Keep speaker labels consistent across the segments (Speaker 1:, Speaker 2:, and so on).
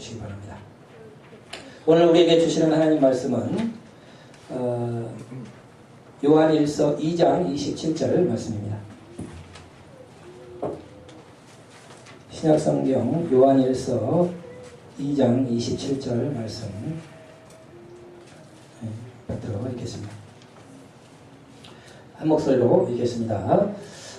Speaker 1: 주시기 바랍니다. 오늘 우리에게 주시는 하나님 말씀은 요한일서 2장 27절 말씀입니다. 신약성경 요한일서 2장 27절 말씀 받도록 하겠습니다. 한 목소리로 읽겠습니다.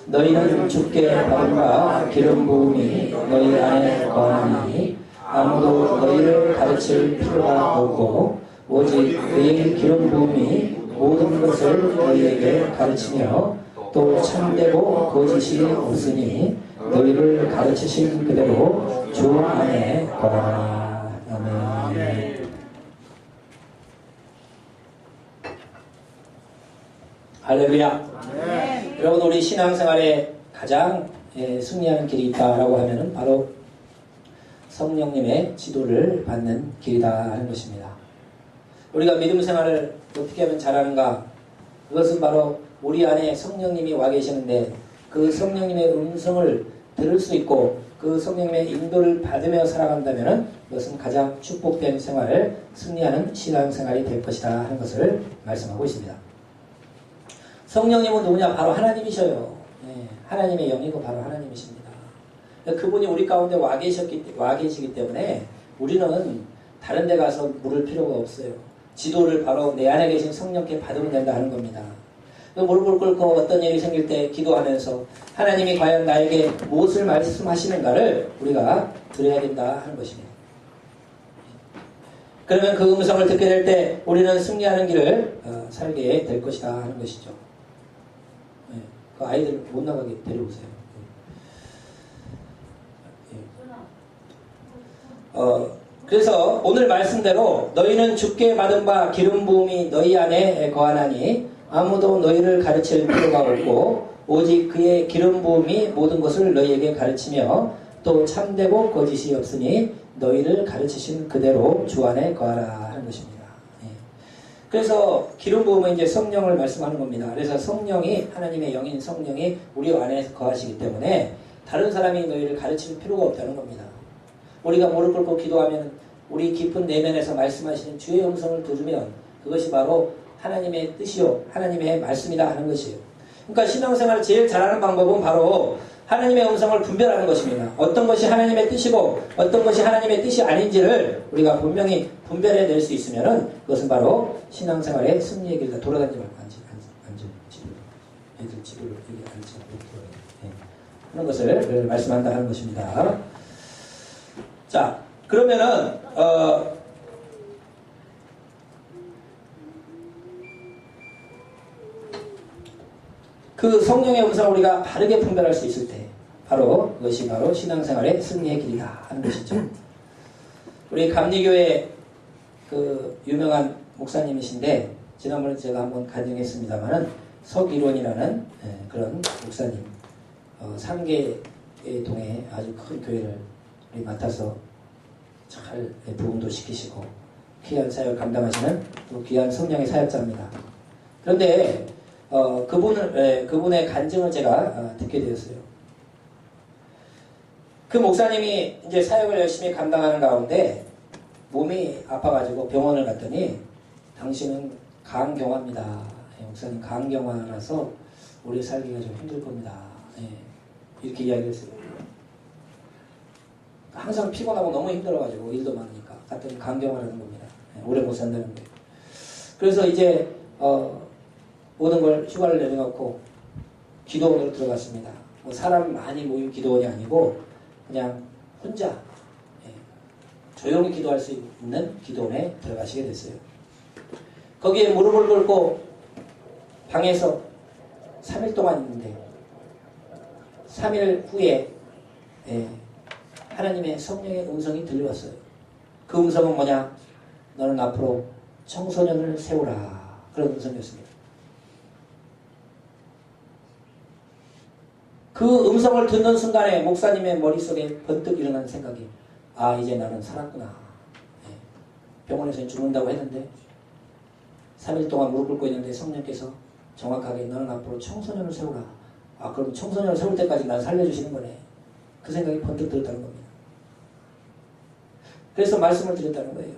Speaker 1: 너희는 주께 받은 바 기름 부음이 너희 안에 거하니 아무도 너희를 가르칠 필요가 없고 오직 그의 기름 부음이 모든 것을 너희에게 가르치며 또 참되고 거짓이 없으니 너희를 가르치신 그대로 주 안에 거하라. 아멘. 할렐루야. 여러분, 우리 신앙생활에 가장 승리하는 길이 있다라고 하면은 바로 성령님의 지도를 받는 길이다 하는 것입니다. 우리가 믿음 생활을 어떻게 하면 잘하는가? 그것은 바로 우리 안에 성령님이 와 계시는데 그 성령님의 음성을 들을 수 있고 그 성령님의 인도를 받으며 살아간다면 그것은 가장 축복된 생활을 승리하는 신앙생활이 될 것이다 하는 것을 말씀하고 있습니다. 성령님은 누구냐? 바로 하나님이셔요. 하나님의 영이고 바로 하나님이십니다. 그분이 우리 가운데 와 계시기 때문에 우리는 다른 데 가서 물을 필요가 없어요. 지도를 바로 내 안에 계신 성령께 받으면 된다 하는 겁니다. 무릎을 꿇고 어떤 일이 생길 때 기도하면서 하나님이 과연 나에게 무엇을 말씀하시는가를 우리가 들어야 된다 하는 것입니다. 그러면 그 음성을 듣게 될 때 우리는 승리하는 길을 살게 될 것이다 하는 것이죠. 그 아이들 못 나가게 데려오세요. 그래서 오늘 말씀대로 너희는 주께 받은 바 기름 부음이 너희 안에 거하나니 아무도 너희를 가르칠 필요가 없고 오직 그의 기름 부음이 모든 것을 너희에게 가르치며 또 참되고 거짓이 없으니 너희를 가르치신 그대로 주 안에 거하라 하는 것입니다. 그래서 기름 부음은 이제 성령을 말씀하는 겁니다. 그래서 성령이 하나님의 영인 성령이 우리 안에 거하시기 때문에 다른 사람이 너희를 가르칠 필요가 없다는 겁니다. 우리가 무릎 꿇고 기도하면 우리 깊은 내면에서 말씀하시는 주의 음성을 들으면 그것이 바로 하나님의 뜻이요 하나님의 말씀이다 하는 것이에요. 그러니까 신앙생활을 제일 잘하는 방법은 바로 하나님의 음성을 분별하는 것입니다. 어떤 것이 하나님의 뜻이고 어떤 것이 하나님의 뜻이 아닌지를 우리가 분명히 분별해낼 수 있으면 그것은 바로 신앙생활의 승리의 길이다. 돌아다니지 말고 앉아 지도를 애들 지도를 여기 앉지 않고 하는 것을 말씀한다 하는 것입니다. 자, 그러면은 그 성령의 음성을 우리가 바르게 분별할 수 있을 때 바로 그것이 바로 신앙생활의 승리의 길이다 하는 것이죠. 우리 감리교회 그 유명한 목사님이신데 지난번에 제가 한번 간증했습니다마는 석일원이라는 그런 목사님 상계의 동에 아주 큰 교회를 맡아서 잘 부흥도 시키시고 귀한 사역을 감당하시는 또 귀한 성령의 사역자입니다. 그런데 그분의 간증을 제가 듣게 되었어요. 그 목사님이 이제 사역을 열심히 감당하는 가운데 몸이 아파가지고 병원을 갔더니 당신은 간경화입니다. 목사님 간경화라서 오래 살기가 좀 힘들 겁니다. 이렇게 이야기를 했어요. 항상 피곤하고 너무 힘들어가지고 일도 많으니까 갔더니 간경화라는 겁니다. 오래 못 산다는 거예요. 그래서 이제 모든 걸 휴가를 내려놓고 기도원으로 들어갔습니다. 사람 많이 모인 기도원이 아니고 그냥 혼자 조용히 기도할 수 있는 기도원에 들어가시게 됐어요. 거기에 무릎을 꿇고 방에서 3일 동안 있는데 3일 후에 하나님의 성령의 음성이 들려왔어요. 그 음성은 뭐냐? 너는 앞으로 청소년을 세우라. 그런 음성이었습니다. 그 음성을 듣는 순간에 목사님의 머릿속에 번뜩 일어난 생각이 이제 나는 살았구나. 병원에서 죽는다고 했는데 3일 동안 무릎 꿇고 있는데 성령께서 정확하게 너는 앞으로 청소년을 세우라. 그럼 청소년을 세울 때까지 난 살려주시는 거네. 그 생각이 번뜩 들었다는 겁니다. 그래서 말씀을 드렸다는 거예요.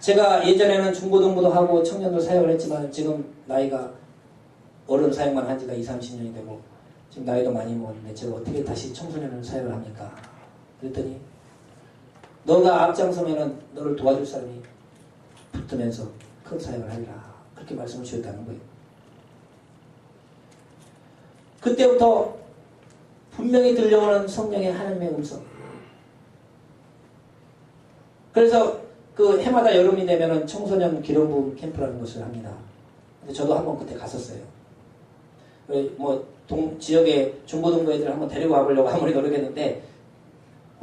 Speaker 1: 제가 예전에는 중고등부도 하고 청년도 사역을 했지만 지금 나이가 어른 사역만 한 지가 20, 30년이 되고 지금 나이도 많이 먹었는데 제가 어떻게 다시 청소년을 사역을 합니까? 그랬더니 너가 앞장서면은 너를 도와줄 사람이 붙으면서 큰 사역을 하리라. 그렇게 말씀을 주셨다는 거예요. 그때부터 분명히 들려오는 성령의 하나님의 음성. 그래서 그 해마다 여름이 되면은 청소년 기름 부음 캠프라는 것을 합니다. 근데 저도 한번 그때 갔었어요. 뭐 지역의 중고등부 애들을 한번 데리고 와보려고 아무리 노력했는데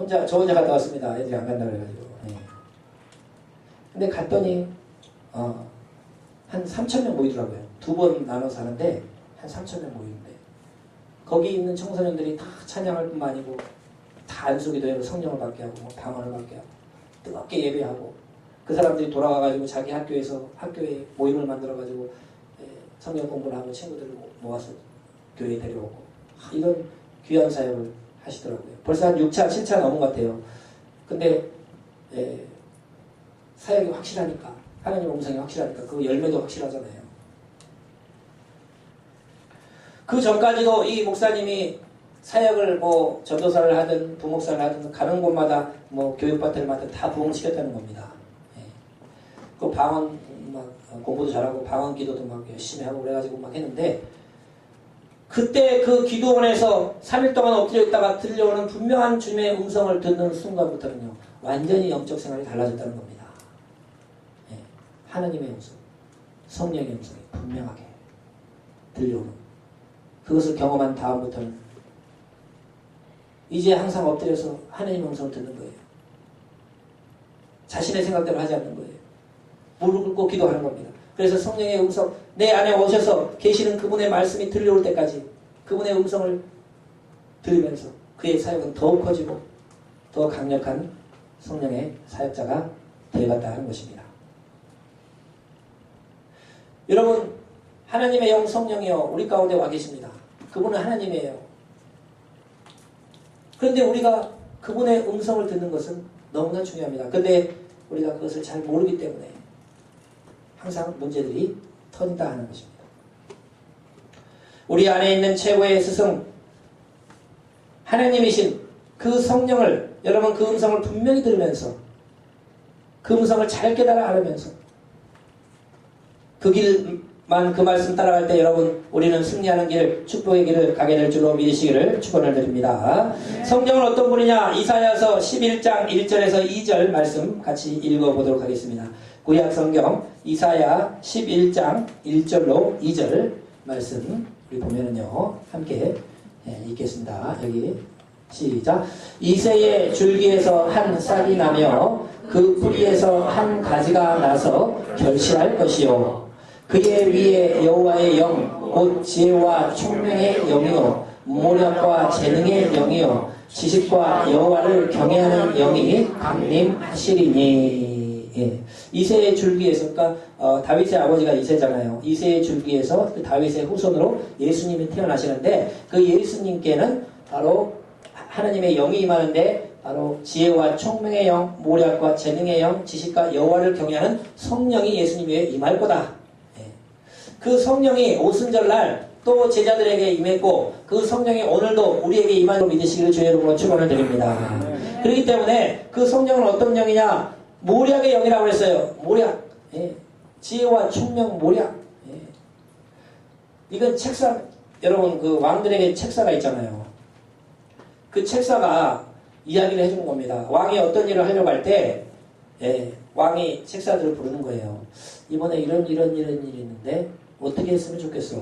Speaker 1: 저 혼자 갔다 왔습니다. 애들이 안 간다 그래가지고. 네. 근데 갔더니 한 3,000명 모이더라고요. 2번 나눠서 하는데 한 3,000명 모이는데 거기 있는 청소년들이 다 찬양할 뿐만 아니고 다 안수기도회로 성령을 받게 하고 뭐 방언을 받게 하고 뜨겁게 예배하고 그 사람들이 돌아가가지고 자기 학교에 모임을 만들어가지고 성경 공부를 하고 친구들을 모아서 교회에 데려오고 이런 귀한 사역을 하시더라고요. 벌써 한 6차, 7차 넘은 것 같아요. 근데 사역이 확실하니까 하나님 음성이 확실하니까 그 열매도 확실하잖아요. 그 전까지도 이 목사님이 사역을 뭐 전도사를 하든 부목사를 하든 가는 곳마다 뭐 교육받을 마다 다 부흥시켰다는 겁니다. 그 방언 막 공부도 잘하고 방언 기도도 막 열심히 하고 그래가지고 막 했는데 그때 그 기도원에서 3일 동안 엎드려 있다가 들려오는 분명한 주님의 음성을 듣는 순간부터는요 완전히 영적 생활이 달라졌다는 겁니다. 하나님의 음성, 성령의 음성이 분명하게 들려오는 그것을 경험한 다음부터는 이제 항상 엎드려서 하나님의 음성을 듣는 거예요. 자신의 생각대로 하지 않는 거예요. 무릎 꿇고 기도하는 겁니다. 그래서 성령의 음성, 내 안에 오셔서 계시는 그분의 말씀이 들려올 때까지 그분의 음성을 들으면서 그의 사역은 더욱 커지고 더 강력한 성령의 사역자가 되어갔다 하는 것입니다. 여러분, 하나님의 영 성령이요 우리 가운데 와 계십니다. 그분은 하나님이에요. 그런데 우리가 그분의 음성을 듣는 것은 너무나 중요합니다. 근데 우리가 그것을 잘 모르기 때문에 항상 문제들이 터진다 하는 것입니다. 우리 안에 있는 최고의 스승 하나님이신 그 성령을 여러분 그 음성을 분명히 들으면서 그 음성을 잘 깨달아 알으면서 그 길만 그 말씀 따라갈 때 여러분 우리는 승리하는 길 축복의 길을 가게 될 줄로 믿으시기를 축원을 드립니다. 성령은 어떤 분이냐 이사야서 11장 1절에서 2절 말씀 같이 읽어보도록 하겠습니다. 구약 성경 이사야 11장 1절로 2절 말씀 우리 보면은요 함께 읽겠습니다. 여기 시작. 이새의 줄기에서 한 싹이 나며 그 뿌리에서 한 가지가 나서 결실할 것이요 그의 위에 여호와의 영 곧 지혜와 총명의 영이요 모략과 재능의 영이요 지식과 여호와를 경외하는 영이 강림하시리니. 이새의 줄기에서 그러니까 다윗의 아버지가 이새잖아요. 이새의 줄기에서 그 다윗의 후손으로 예수님이 태어나시는데 그 예수님께는 바로 하나님의 영이 임하는데 바로 지혜와 총명의 영, 모략과 재능의 영, 지식과 여호와를 경외하는 성령이 예수님 위에 임할 거다. 그 성령이 오순절날 또 제자들에게 임했고 그 성령이 오늘도 우리에게 임하는 믿으시기를 주의 이름으로 축원을 드립니다. 그렇기 때문에 그 성령은 어떤 영이냐? 모략의 영이라고 했어요. 모략. 지혜와 총명 모략. 이건 책사 여러분 그 왕들에게 책사가 있잖아요. 그 책사가 이야기를 해주는 겁니다. 왕이 어떤 일을 하려고 할 때 왕이 책사들을 부르는 거예요. 이번에 이런 일이 있는데 어떻게 했으면 좋겠어.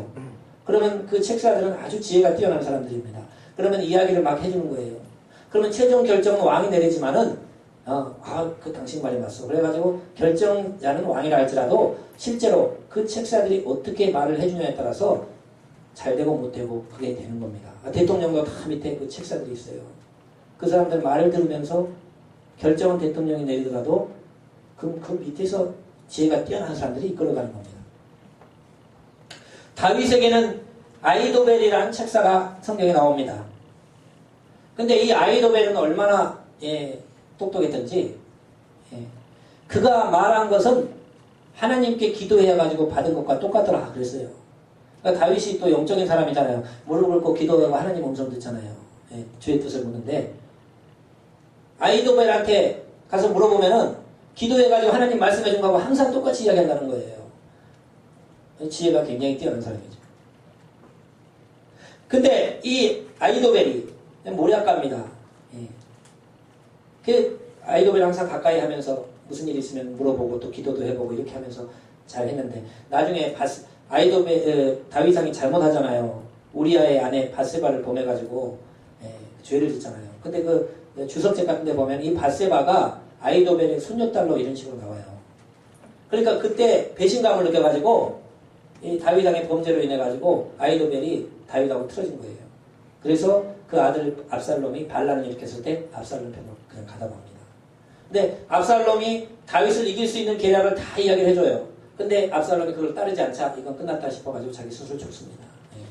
Speaker 1: 그러면 그 책사들은 아주 지혜가 뛰어난 사람들입니다. 그러면 이야기를 막 해주는 거예요. 그러면 최종 결정은 왕이 내리지만은 그 당신 말이 맞어. 그래가지고 결정자는 왕이라 할지라도 실제로 그 책사들이 어떻게 말을 해주냐에 따라서 잘 되고 못 되고 그게 되는 겁니다. 대통령도 다 밑에 그 책사들이 있어요. 그 사람들 말을 들으면서 결정은 대통령이 내리더라도 그 밑에서 지혜가 뛰어난 사람들이 이끌어가는 겁니다. 다윗에게는 아이도벨이라는 책사가 성경에 나옵니다. 근데 이 아이도벨은 얼마나 똑똑했던지, 예. 그가 말한 것은 하나님께 기도해가지고 받은 것과 똑같더라 그랬어요. 그러니까 다윗이 또 영적인 사람이잖아요. 무릎 꿇고 기도하고 하나님 음성 듣잖아요. 예. 주의 뜻을 묻는데 아이도벨한테 가서 물어보면은 기도해가지고 하나님 말씀해준 거하고 항상 똑같이 이야기한다는 거예요. 지혜가 굉장히 뛰어난 사람이죠. 근데 이 아이도벨이 모략가입니다. 예. 그 아이도벨 항상 가까이 하면서 무슨 일이 있으면 물어보고 또 기도도 해보고 이렇게 하면서 잘 했는데 나중에 다윗왕이 잘못하잖아요. 우리아의 아내 바세바를 보내가지고 죄를 짓잖아요. 근데 그 주석책 같은 데 보면 이 바세바가 아이도벨의 손녀딸로 이런 식으로 나와요. 그러니까 그때 배신감을 느껴가지고 이 다윗왕의 범죄로 인해가지고 아이도벨이 다윗하고 틀어진 거예요. 그래서 그 아들 압살롬이 반란을 일으켰을 때 압살롬 편으로 그냥 가담합니다. 근데 압살롬이 다윗을 이길 수 있는 계략을 다 이야기를 해줘요. 근데 압살롬이 그걸 따르지 않자 이건 끝났다 싶어가지고 자기 스스로 죽습니다. 예.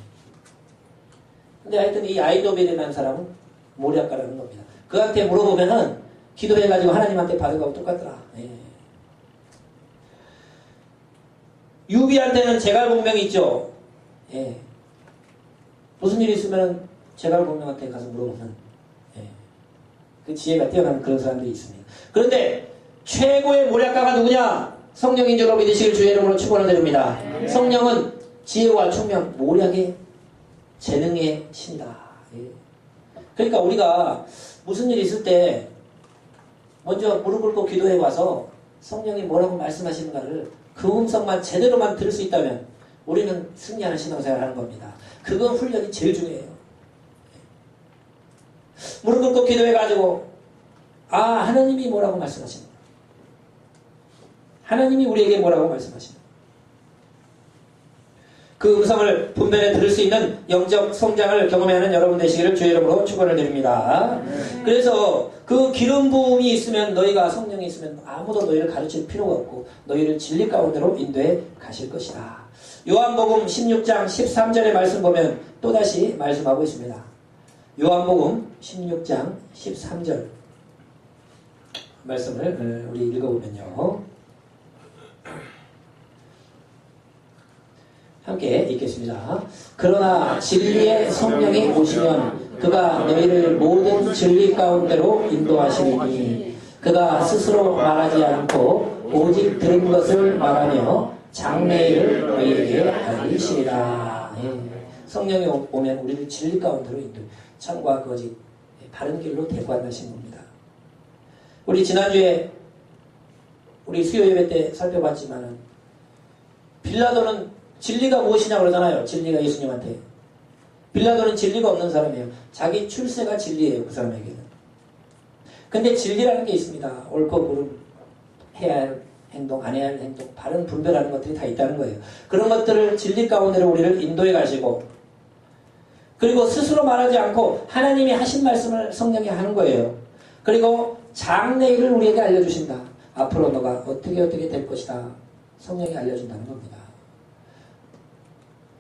Speaker 1: 근데 하여튼 이 아이도벨이라는 사람은 모략가라는 겁니다. 그한테 물어보면은 기도해가지고 하나님한테 받은 거하고 똑같더라. 예. 유비한테는 제갈공명이 있죠. 예. 무슨 일이 있으면 제갈공명한테 가서 물어보면 그 지혜가 뛰어난 그런 사람들이 있습니다. 그런데 최고의 모략가가 누구냐? 성령인 줄 믿으시길 주의 이름으로 축원을 드립니다. 성령은 지혜와 총명, 모략의 재능의 신이다. 예. 그러니까 우리가 무슨 일이 있을 때 먼저 무릎 꿇고 기도해 와서 성령이 뭐라고 말씀하시는가를 그 음성만 제대로만 들을 수 있다면 우리는 승리하는 신앙생활을 하는 겁니다. 그건 훈련이 제일 중요해요. 무릎 꿇고 기도해가지고 하나님이 뭐라고 말씀하시는 거예요. 하나님이 우리에게 뭐라고 말씀하시는 거예요. 그 음성을 분별해 들을 수 있는 영적 성장을 경험하는 여러분 되시기를 주의 이름으로 축원을 드립니다. 그래서 그 기름 부음이 있으면 너희가 성령이 있으면 아무도 너희를 가르칠 필요가 없고 너희를 진리 가운데로 인도해 가실 것이다. 요한복음 16장 13절의 말씀 보면 또다시 말씀하고 있습니다. 요한복음 16장 13절 말씀을 우리 읽어보면요. 함께 읽겠습니다. 그러나 진리의 성령이 오시면 그가 너희를 모든 진리 가운데로 인도하시리니 그가 스스로 말하지 않고 오직 들은 것을 말하며 장래일을 너희에게 알리시리라. 성령이 오면 우리를 진리 가운데로 인도해 참과 거짓 바른 길로 대관하신 겁니다. 우리 지난주에 우리 수요 예배 때 살펴봤지만은 빌라도는 진리가 무엇이냐 그러잖아요. 진리가 예수님한테. 빌라도는 진리가 없는 사람이에요. 자기 출세가 진리예요. 그 사람에게는. 근데 진리라는 게 있습니다. 옳고 그름, 해야 할 행동, 안 해야 할 행동, 바른 분별하는 것들이 다 있다는 거예요. 그런 것들을 진리 가운데로 우리를 인도해 가시고 그리고 스스로 말하지 않고 하나님이 하신 말씀을 성령이 하는 거예요. 그리고 장래일을 우리에게 알려주신다. 앞으로 너가 어떻게 될 것이다. 성령이 알려준다는 겁니다.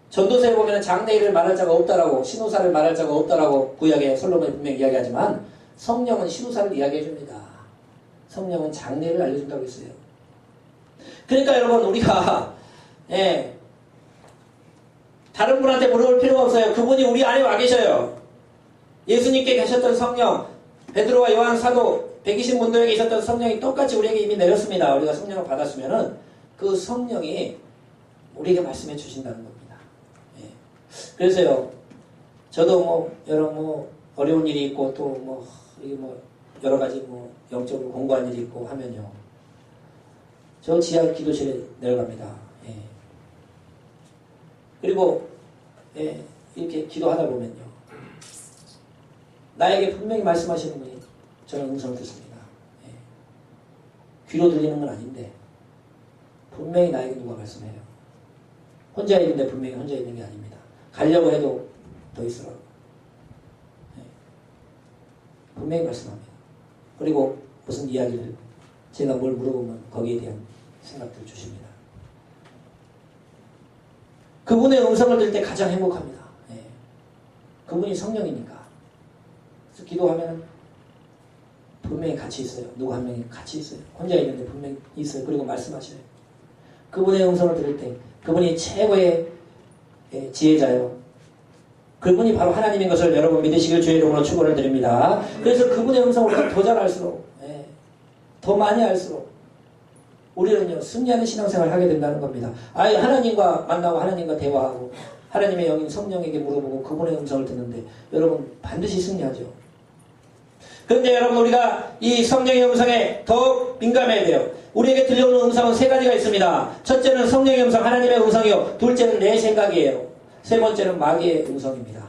Speaker 1: 전도서에 보면 장래일을 말할 자가 없다라고 신호사를 말할 자가 없다라고 구약에 솔로몬이 분명히 이야기하지만 성령은 신호사를 이야기해 줍니다. 성령은 장래를 알려준다고 했어요. 그러니까 여러분 우리가 다른 분한테 물어볼 필요가 없어요. 그분이 우리 안에 와 계셔요. 예수님께 계셨던 성령, 베드로와 요한 사도 120문도에게 있었던 성령이 똑같이 우리에게 이미 내렸습니다. 우리가 성령을 받았으면은 그 성령이 우리에게 말씀해 주신다는 겁니다. 그래서요, 저도 여러 어려운 일이 있고 또 여러 가지 영적으로 공부한 일이 있고 하면요, 저 지하 기도실에 내려갑니다. 그리고 이렇게 기도하다 보면요, 나에게 분명히 말씀하시는 분이 저는 음성을 듣습니다. 귀로 들리는 건 아닌데 분명히 나에게 누가 말씀해요. 혼자 있는데 분명히 혼자 있는 게 아닙니다. 가려고 해도 더 있으라고. 분명히 말씀합니다. 그리고 무슨 이야기를 제가 뭘 물어보면 거기에 대한 생각들을 주십니다. 그분의 음성을 들을 때 가장 행복합니다. 그분이 성령이니까. 그래서 기도하면 분명히 같이 있어요. 누구 한 명이 같이 있어요. 혼자 있는데 분명히 있어요. 그리고 말씀하셔요. 그분의 음성을 들을 때 그분이 최고의 지혜자요. 그분이 바로 하나님인 것을 여러분 믿으시길 주의 이름으로 축원을 드립니다. 그래서 그분의 음성을 우리가 더 잘 알수록 더 많이 알수록 우리는요 승리하는 신앙생활을 하게 된다는 겁니다. 아예 하나님과 만나고 하나님과 대화하고 하나님의 영인 성령에게 물어보고 그분의 음성을 듣는데 여러분 반드시 승리하죠. 그런데 여러분 우리가 이 성령의 음성에 더 민감해야 돼요. 우리에게 들려오는 음성은 세 가지가 있습니다. 첫째는 성령의 음성 하나님의 음성이요. 둘째는 내 생각이에요. 세 번째는 마귀의 음성입니다.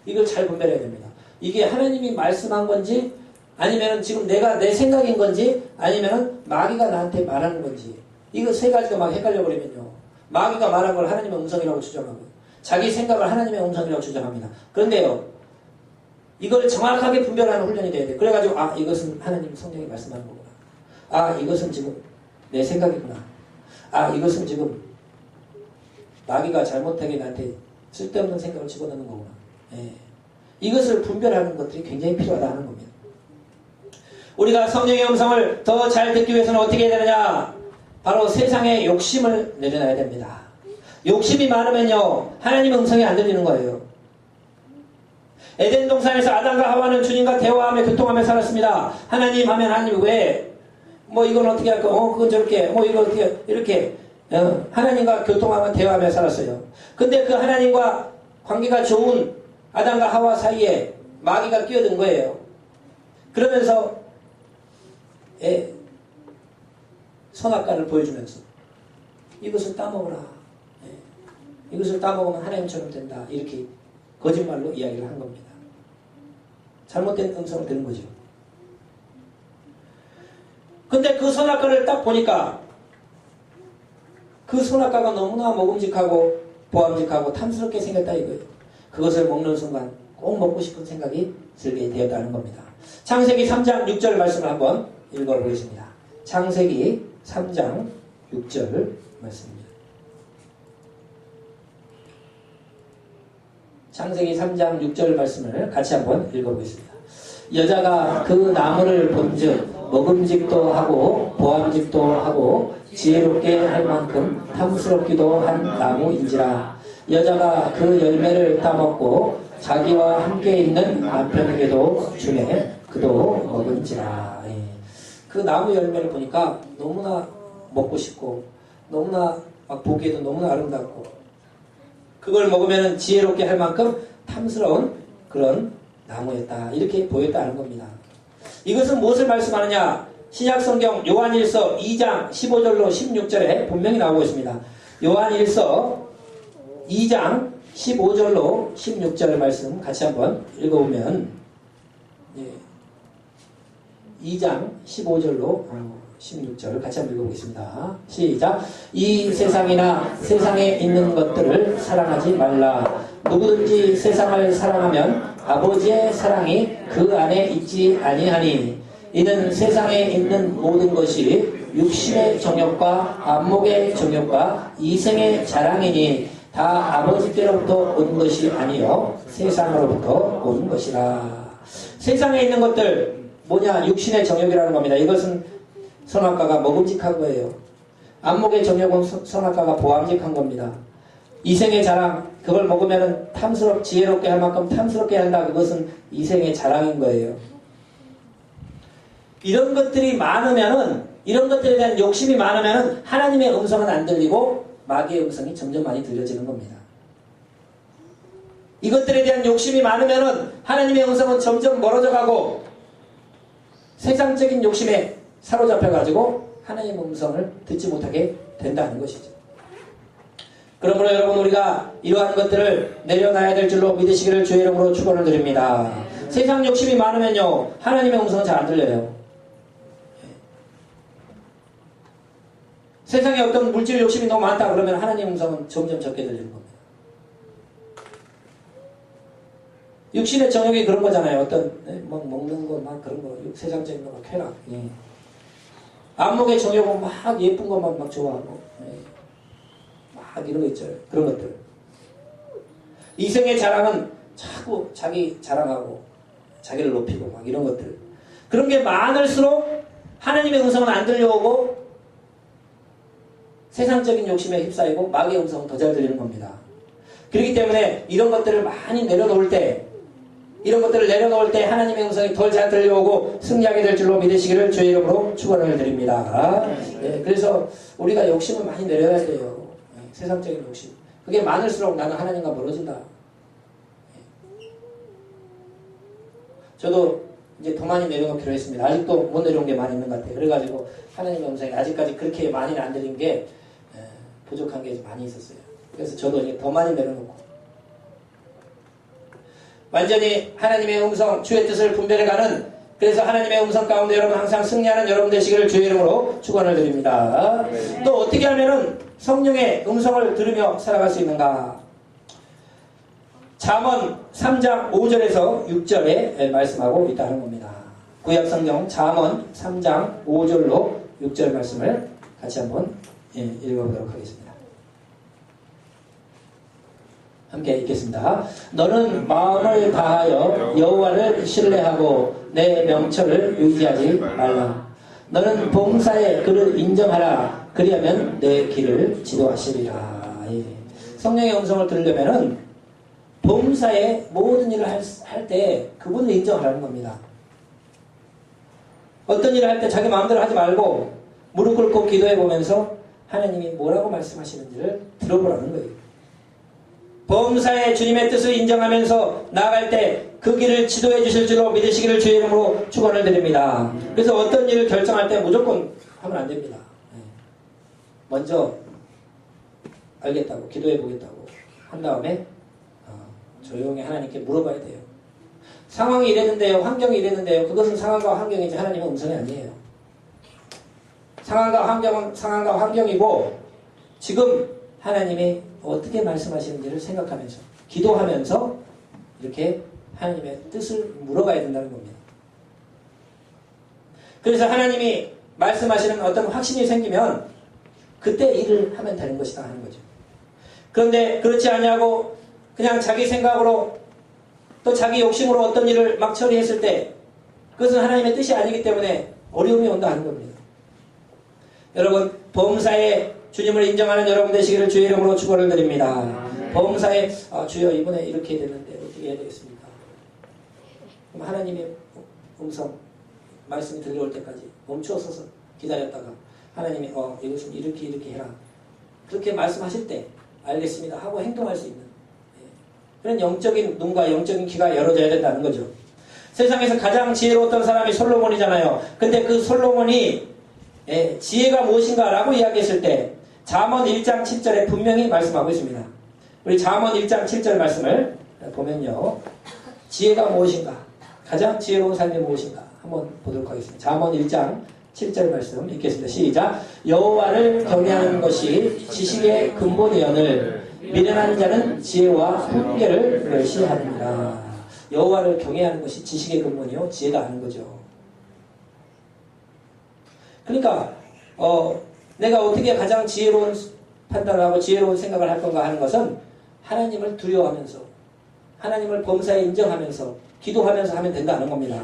Speaker 1: 이걸 잘 분별해야 됩니다. 이게 하나님이 말씀한 건지 아니면 지금 내가 내 생각인 건지 아니면 마귀가 나한테 말하는 건지 이거 세 가지가 막 헷갈려버리면요. 마귀가 말한 걸 하나님의 음성이라고 주장하고 자기 생각을 하나님의 음성이라고 주장합니다. 그런데요. 이걸 정확하게 분별하는 훈련이 돼야 돼요. 그래가지고 이것은 하나님 성령이 말씀하는 거구나. 이것은 지금 내 생각이구나. 이것은 지금 마귀가 잘못하게 나한테 쓸데없는 생각을 집어넣는 거구나. 이것을 분별하는 것들이 굉장히 필요하다 하는 겁니다. 우리가 성령의 음성을 더 잘 듣기 위해서는 어떻게 해야 되느냐? 바로 세상의 욕심을 내려놔야 됩니다. 욕심이 많으면요 하나님의 음성이 안 들리는 거예요. 에덴 동산에서 아담과 하와는 주님과 대화하며 교통하며 살았습니다. 하나님 하면 하나님 왜? 이건 어떻게 할까? 그건 저렇게. 이거 어떻게 이렇게 하나님과 교통하며 대화하며 살았어요. 근데 그 하나님과 관계가 좋은 아담과 하와 사이에 마귀가 끼어든 거예요. 그러면서 선악과를 보여주면서 이것을 따먹어라. 이것을 따먹으면 하나님처럼 된다. 이렇게 거짓말로 이야기를 한 겁니다. 잘못된 음성을 들은 거죠. 근데 그 선악과를 딱 보니까 그 선악과가 너무나 먹음직하고 보암직하고 탐스럽게 생겼다 이거예요. 그것을 먹는 순간 꼭 먹고 싶은 생각이 들게 되었다는 겁니다. 창세기 3장 6절 말씀을 한번 읽어보겠습니다. 창세기 3장 6절 말씀입니다. 창세기 3장 6절 말씀을 같이 한번 읽어보겠습니다. 여자가 그 나무를 본즉 먹음직도 하고 보암직도 하고 지혜롭게 할 만큼 탐스럽기도 한 나무인지라. 여자가 그 열매를 따먹고 자기와 함께 있는 남편에게도 주매 그도 먹은지라. 그 나무 열매를 보니까 너무나 먹고 싶고 너무나 막 보기에도 너무나 아름답고 그걸 먹으면 지혜롭게 할 만큼 탐스러운 그런 나무였다. 이렇게 보였다는 겁니다. 이것은 무엇을 말씀하느냐? 신약성경 요한일서 2장 15절로 16절에 분명히 나오고 있습니다. 요한일서 2장 15절로 16절 말씀 같이 한번 읽어보면 2장 15절로 16절 같이 한번 읽어보겠습니다. 시작. 이 세상이나 세상에 있는 것들을 사랑하지 말라. 누구든지 세상을 사랑하면 아버지의 사랑이 그 안에 있지 아니하니 이는 세상에 있는 모든 것이 육신의 정욕과 안목의 정욕과 이생의 자랑이니 다 아버지께로부터 온 것이 아니요 세상으로부터 온 것이라. 세상에 있는 것들 뭐냐? 육신의 정욕이라는 겁니다. 이것은 선악과가 먹음직한 거예요. 안목의 정욕은 선악과가 보암직한 겁니다. 이생의 자랑, 그걸 먹으면 지혜롭게 할 만큼 탐스럽게 한다. 그것은 이생의 자랑인 거예요. 이런 것들이 많으면은, 이런 것들에 대한 욕심이 많으면은 하나님의 음성은 안 들리고 마귀의 음성이 점점 많이 들려지는 겁니다. 이것들에 대한 욕심이 많으면은 하나님의 음성은 점점 멀어져 가고 세상적인 욕심에 사로잡혀가지고 하나님의 음성을 듣지 못하게 된다는 것이죠. 그러므로 여러분 우리가 이러한 것들을 내려놔야 될 줄로 믿으시기를 주의 이름으로 축원을 드립니다. 세상 욕심이 많으면요 하나님의 음성은 잘 안 들려요. 세상에 어떤 물질 욕심이 너무 많다 그러면 하나님의 음성은 점점 적게 들리는 겁니다. 육신의 정욕이 그런 거잖아요. 어떤 막 먹는 거 막 그런 거 세상적인 거 막 쾌락. 안목의 정욕은 막 예쁜 것만 막 좋아하고 막 이런 거 있죠. 그런 것들. 이생의 자랑은 자꾸 자기 자랑하고 자기를 높이고 막 이런 것들. 그런 게 많을수록 하나님의 음성은 안 들려오고 세상적인 욕심에 휩싸이고 마귀의 음성은 더 잘 들리는 겁니다. 그렇기 때문에 이런 것들을 많이 내려놓을 때 하나님의 음성이 덜 잘 들려오고 승리하게 될 줄로 믿으시기를 주의 이름으로 축원을 드립니다. 예, 그래서 우리가 욕심을 많이 내려야 돼요. 예, 세상적인 욕심. 그게 많을수록 나는 하나님과 멀어진다. 예. 저도 이제 더 많이 내려놓기로 했습니다. 아직도 못 내려온 게 많이 있는 것 같아요. 그래가지고 하나님의 음성이 아직까지 그렇게 많이는 안 들린 게 부족한 게 많이 있었어요. 그래서 저도 이제 더 많이 내려놓고 완전히 하나님의 음성, 주의 뜻을 분별해가는, 그래서 하나님의 음성 가운데 여러분 항상 승리하는 여러분 되시기를 주의 이름으로 축원을 드립니다. 또 어떻게 하면은 성령의 음성을 들으며 살아갈 수 있는가? 잠언 3장 5절에서 6절에 말씀하고 있다는 겁니다. 구약 성경 잠언 3장 5절로 6절 말씀을 같이 한번 읽어보도록 하겠습니다. 함께 읽겠습니다. 너는 마음을 다하여 여호와를 신뢰하고 내 명철을 유지하지 말라. 너는 봉사에 그를 인정하라. 그리하면 내 길을 지도하시리라. 예. 성령의 음성을 들으려면은 봉사에 모든 일을 할 때 그분을 인정하라는 겁니다. 어떤 일을 할 때 자기 마음대로 하지 말고 무릎 꿇고 기도해 보면서 하나님이 뭐라고 말씀하시는지를 들어보라는 거예요. 범사에 주님의 뜻을 인정하면서 나아갈 때 그 길을 지도해 주실 줄로 믿으시기를 주의 이름으로 축원을 드립니다. 그래서 어떤 일을 결정할 때 무조건 하면 안 됩니다. 먼저 알겠다고 기도해 보겠다고 한 다음에 조용히 하나님께 물어봐야 돼요. 상황이 이랬는데요, 환경이 이랬는데요. 그것은 상황과 환경이지 하나님의 음성이 아니에요. 상황과 환경은 상황과 환경이고 지금 하나님이 어떻게 말씀하시는지를 생각하면서 기도하면서 이렇게 하나님의 뜻을 물어봐야 된다는 겁니다. 그래서 하나님이 말씀하시는 어떤 확신이 생기면 그때 일을 하면 되는 것이다 하는 거죠. 그런데 그렇지 아니하고 그냥 자기 생각으로 또 자기 욕심으로 어떤 일을 막 처리했을 때 그것은 하나님의 뜻이 아니기 때문에 어려움이 온다 하는 겁니다. 여러분 범사에 주님을 인정하는 여러분 되시기를 주의 이름으로 축원을 드립니다. 범사에 주여 이번에 이렇게 됐는데 어떻게 해야 되겠습니까? 그럼 하나님의 음성 말씀이 들려올 때까지 멈추어서서 기다렸다가 하나님이 이것은 이렇게 해라 그렇게 말씀하실 때 알겠습니다 하고 행동할 수 있는 그런 영적인 눈과 영적인 귀가 열어져야 된다는 거죠. 세상에서 가장 지혜로웠던 사람이 솔로몬이잖아요. 근데 그 솔로몬이 지혜가 무엇인가 라고 이야기했을 때 잠언 1장 7절에 분명히 말씀하고 있습니다. 우리 잠언 1장 7절 말씀을 보면요. 지혜가 무엇인가? 가장 지혜로운 삶이 무엇인가? 한번 보도록 하겠습니다. 잠언 1장 7절 말씀 읽겠습니다. 시작. 여호와를 경외하는 것이 지식의 근본이거늘 미련한 자는 지혜와 훈계를 멸시하느니라. 여호와를 경외하는 것이 지식의 근본이요 지혜가 아는 거죠. 그러니까 내가 어떻게 가장 지혜로운 판단을 하고 지혜로운 생각을 할 건가 하는 것은 하나님을 두려워하면서 하나님을 범사에 인정하면서 기도하면서 하면 된다는 겁니다.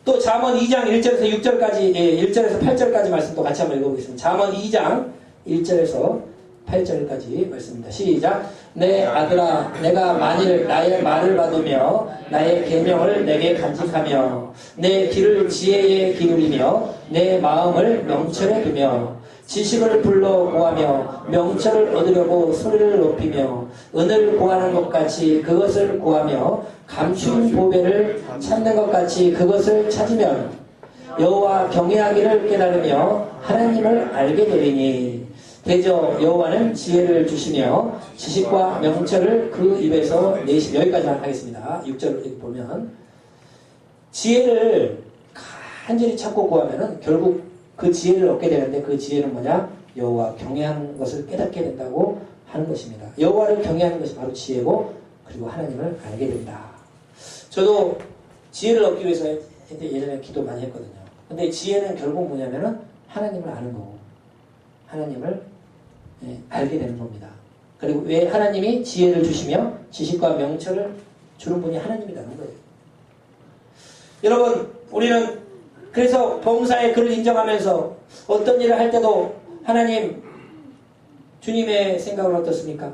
Speaker 1: 또 잠언 2장 1절에서 6절까지 1절에서 8절까지 말씀도 같이 한번 읽어보겠습니다. 잠언 2장 1절에서 8절까지 말씀입니다. 시작. 내 아들아 내가 만일 나의 말을 받으며 나의 계명을 내게 간직하며 내 길을 지혜에 기울이며 내 마음을 명철에 두며 지식을 불러 구하며 명철을 얻으려고 소리를 높이며 은을 구하는 것 같이 그것을 구하며 감춘 보배를 찾는 것 같이 그것을 찾으면 여호와 경외하기를 깨달으며 하나님을 알게 되리니 대저 여호와는 지혜를 주시며 지식과 명철을 그 입에서 내시며 여기까지만 하겠습니다. 6절을 보면 지혜를 간절히 찾고 구하면은 결국 그 지혜를 얻게 되는데 그 지혜는 뭐냐? 여호와 경외하는 것을 깨닫게 된다고 하는 것입니다. 여호와를 경외하는 것이 바로 지혜고 그리고 하나님을 알게 된다. 저도 지혜를 얻기 위해서 예전에 기도 많이 했거든요. 근데 지혜는 결국 뭐냐면은 하나님을 아는 거고 하나님을 알게 되는 겁니다. 그리고 왜 하나님이 지혜를 주시며 지식과 명철을 주는 분이 하나님이라는 거예요. 여러분 우리는 그래서 범사의 그를 인정하면서 어떤 일을 할 때도 하나님, 주님의 생각은 어떻습니까?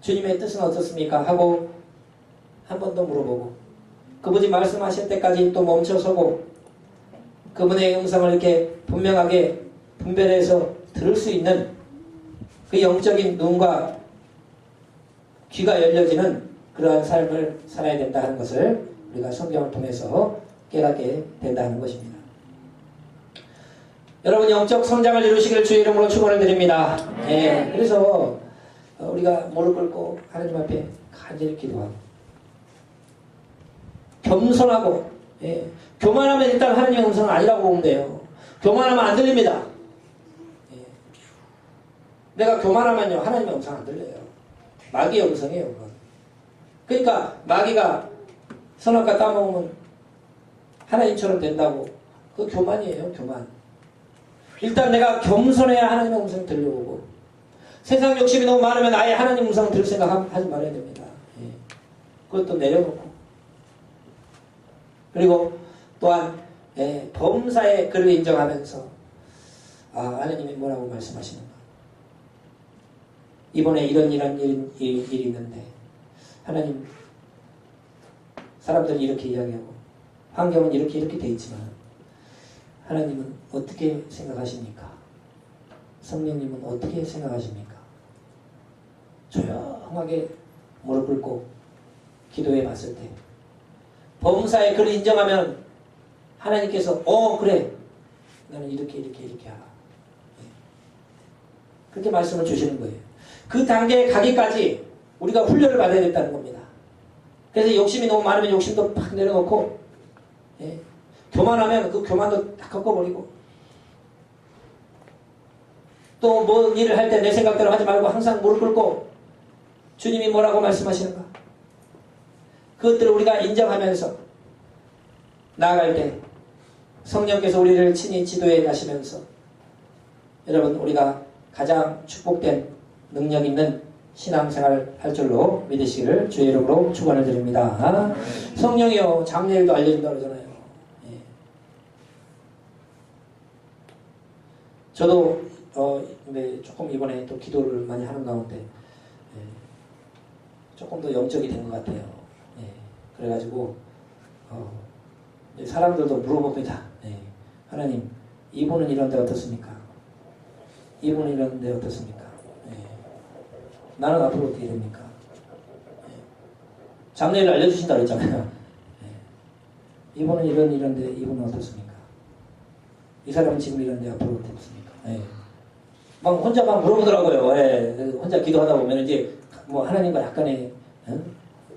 Speaker 1: 주님의 뜻은 어떻습니까? 하고 한 번 더 물어보고 그분이 말씀하실 때까지 또 멈춰서고 그분의 음성을 이렇게 분명하게 분별해서 들을 수 있는 그 영적인 눈과 귀가 열려지는 그러한 삶을 살아야 된다 하는 것을 우리가 성경을 통해서 깨닫게 된다는 것입니다. 여러분 영적 성장을 이루시기를 주의 이름으로 축원을 드립니다. 그래서 우리가 무릎 꿇고 하나님 앞에 간절히 기도하고 겸손하고 교만하면 일단 하나님의 음성은 아니라고 보면 돼요. 교만하면 안 들립니다. 내가 교만하면요 하나님의 음성 안 들려요. 마귀의 음성이에요. 그건. 그러니까 마귀가 선악과 따먹으면 하나님처럼 된다고. 그거 교만이에요. 교만. 일단 내가 겸손해야 하나님의 음성이 들려오고 세상 욕심이 너무 많으면 아예 하나님 음성을 들을 생각 하지 말아야 됩니다. 그것도 내려놓고 그리고 또한 범사의 그를 인정하면서 하나님이 뭐라고 말씀하시는가, 이번에 이런 일이 있는데 하나님, 사람들이 이렇게 이야기하고 환경은 이렇게 돼 있지만 하나님은 어떻게 생각하십니까? 성령님은 어떻게 생각하십니까? 조용하게 무릎 꿇고 기도해 봤을 때 범사의 그를 인정하면 하나님께서 그래 나는 이렇게 하라, 그렇게 말씀을 주시는 거예요. 그 단계에 가기까지 우리가 훈련을 받아야 된다는 겁니다. 그래서 욕심이 너무 많으면 욕심도 팍 내려놓고 교만하면 그 교만도 다 꺾어버리고 또 뭐 일을 할 때 내 생각대로 하지 말고 항상 무릎 꿇고 주님이 뭐라고 말씀하시는가, 그것들을 우리가 인정하면서 나아갈 때 성령께서 우리를 친히 지도해 가시면서 여러분 우리가 가장 축복된 능력 있는 신앙생활을 할 줄로 믿으시기를 주의 이름으로 축원을 드립니다. 성령이요 장래일도 알려준다고 그러잖아요. 저도 조금 이번에 또 기도를 많이 하는 가운데 조금 더 영적이 된 것 같아요. 그래가지고 사람들도 물어봅니다. 하나님, 이분은 이런데 어떻습니까? 이분은 이런데 어떻습니까? 나는 앞으로 어떻게 됩니까? 장래를 알려주신다 그랬잖아요. 이분은 이런데 이분은 어떻습니까? 이 사람은 지금 이런데 앞으로 어떻습니까? 막 혼자 막 물어보더라고요. 혼자 기도하다 보면 이제 뭐 하나님과 약간의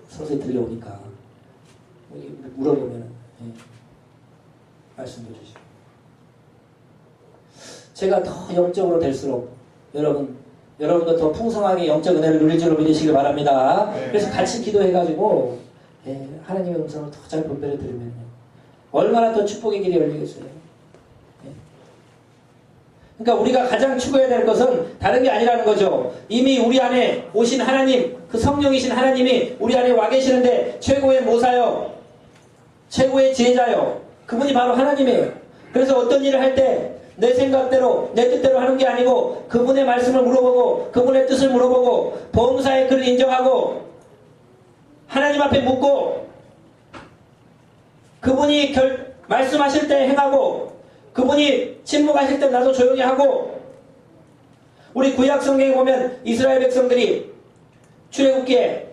Speaker 1: 서서히 들려오니까 물어보면 말씀해 주시고, 제가 더 영적으로 될수록 여러분도 더 풍성하게 영적 은혜를 누릴 줄로 믿으시길 바랍니다. 그래서 같이 기도해가지고 하나님의 음성을 더 잘 분별해 들으면요 얼마나 더 축복의 길이 열리겠어요. 그러니까 우리가 가장 추구해야 될 것은 다른 게 아니라는 거죠. 이미 우리 안에 오신 하나님, 그 성령이신 하나님이 우리 안에 와 계시는데 최고의 모사요, 최고의 지혜자요, 그분이 바로 하나님이에요. 그래서 어떤 일을 할 때 내 생각대로 내 뜻대로 하는 게 아니고 그분의 말씀을 물어보고 그분의 뜻을 물어보고 범사의 그를 인정하고 하나님 앞에 묻고 그분이 말씀하실 때 행하고 그분이 침묵하실 때 나도 조용히 하고. 우리 구약 성경에 보면 이스라엘 백성들이 출애굽기에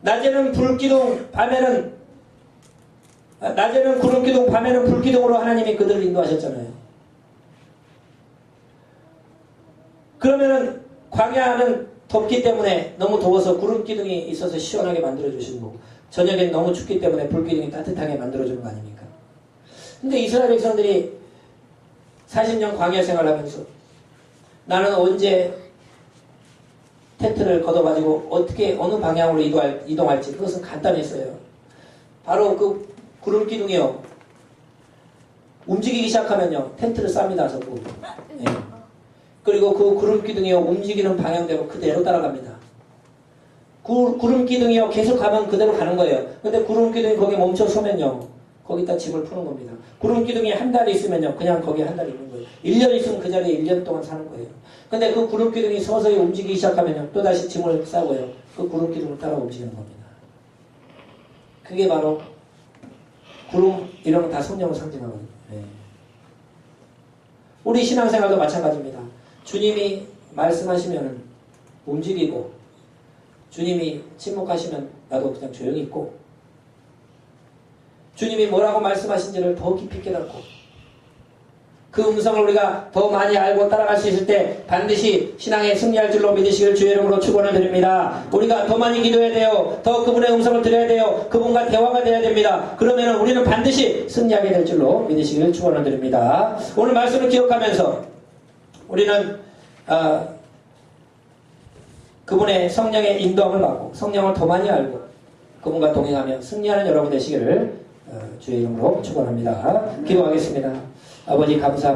Speaker 1: 낮에는 불기둥, 낮에는 구름기둥, 밤에는 불기둥으로 하나님이 그들을 인도하셨잖아요. 그러면은 광야는 덥기 때문에 너무 더워서 구름기둥이 있어서 시원하게 만들어주시는 거고, 저녁엔 너무 춥기 때문에 불기둥이 따뜻하게 만들어주는 거 아닙니까? 근데 이스라엘 백성들이 40년 광야 생활하면서 나는 언제 텐트를 걷어가지고 어떻게 어느 방향으로 이동할지 그것은 간단했어요. 바로 그 구름기둥이요 움직이기 시작하면요 텐트를 쌉니다. 전부. 그리고 그 구름기둥이요 움직이는 방향대로 그대로 따라갑니다. 구름기둥이요 계속 가면 그대로 가는 거예요. 근데 구름기둥이 거기에 멈춰서면요 거기다 짐을 푸는 겁니다. 구름 기둥이 한 달 있으면요, 그냥 거기에 한 달 있는 거예요. 1년 있으면 그 자리에 1년 동안 사는 거예요. 근데 그 구름 기둥이 서서히 움직이기 시작하면요, 또다시 짐을 싸고요, 그 구름 기둥을 따라 움직이는 겁니다. 그게 바로 구름, 이런 건 다 성령을 상징하거든요. 네. 우리 신앙생활도 마찬가지입니다. 주님이 말씀하시면 움직이고, 주님이 침묵하시면 나도 그냥 조용히 있고, 주님이 뭐라고 말씀하신지를 더 깊이 깨닫고, 그 음성을 우리가 더 많이 알고 따라갈 수 있을 때 반드시 신앙에 승리할 줄로 믿으시길 주의 이름으로 축원을 드립니다. 우리가 더 많이 기도해야 돼요. 더 그분의 음성을 들어야 돼요. 그분과 대화가 돼야 됩니다. 그러면 우리는 반드시 승리하게 될 줄로 믿으시길 축원을 드립니다. 오늘 말씀을 기억하면서 우리는 그분의 성령의 인도함을 받고 성령을 더 많이 알고 그분과 동행하며 승리하는 여러분 되시기를 주의 이름으로 축원합니다. 기도하겠습니다. 아버지 감사합니다.